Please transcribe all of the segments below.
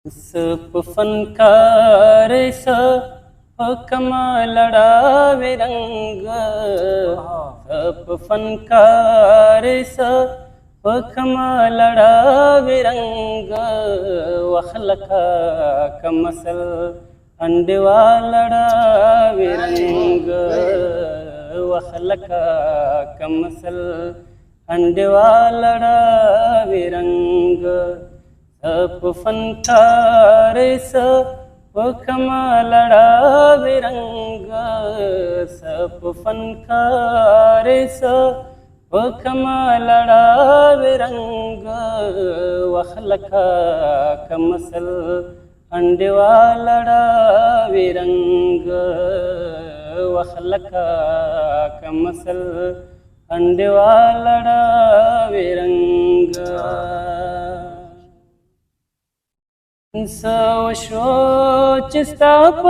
सप फनकार स कमाल लड़ावे रंग सप फनकार स कमाल लड़ावे रंग वखलका कमसल अंडवा लड़ावे रंग वखलका कमसल अंडवा लड़ावे रंग सप फनकार स कमाल लड़ावे रंग सप फनकार स कमाल लड़ावे रंग वखलका कमसल अंडवा लड़ावे रंग वखलका कमसल अंडवा लड़ावे रंग सवशोच स्ताप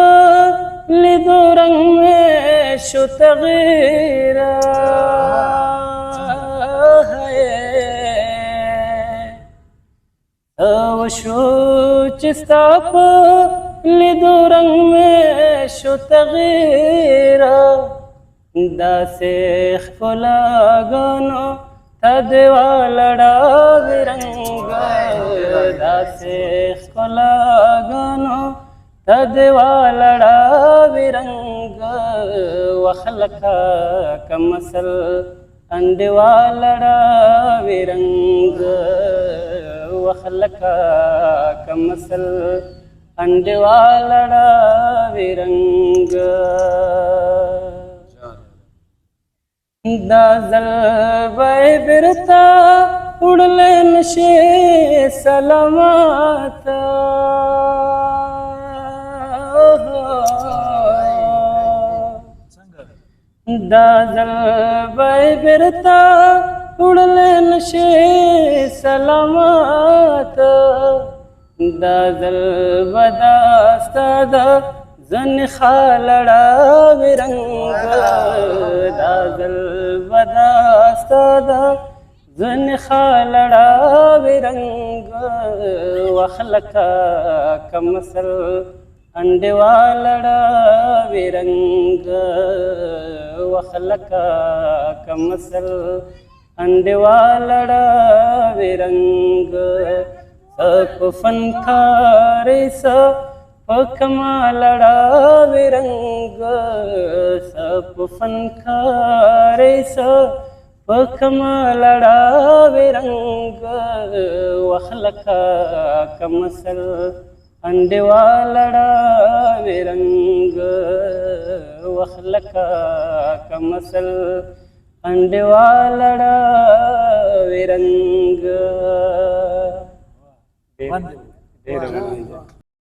लिदो रंग में शो तगीरा सवशोच स्ताप लिदो रंग में शो तगीरा दासेख को लागनो तदवा लड़ावे रंग दासेख को लागनो तदवा लड़ावे रंग वखलका कमसल अंडवा लड़ावे रंग वखलका कमसल अंडवा लड़ावे रंग दाजल वै बिरता उड़ले नशे सलामत दाजल वै बिरता उड़ले नशे सलामत दाजल वदास्तादा जन खालड़ावे रंग दाजल वदास्तादा जन खालड़ावे रंग वखलका कमसल अंडवा लड़ावे रंग वखलका कमसल अंडवा लड़ावे रंग सप फनकार स कमाल लड़ावे रंग सप फनकार स कमाल लड़ावे रंग वखलका कमसल अंडवा लड़ावे रंग वखलका कमसल अंडवा लड़ावे रंग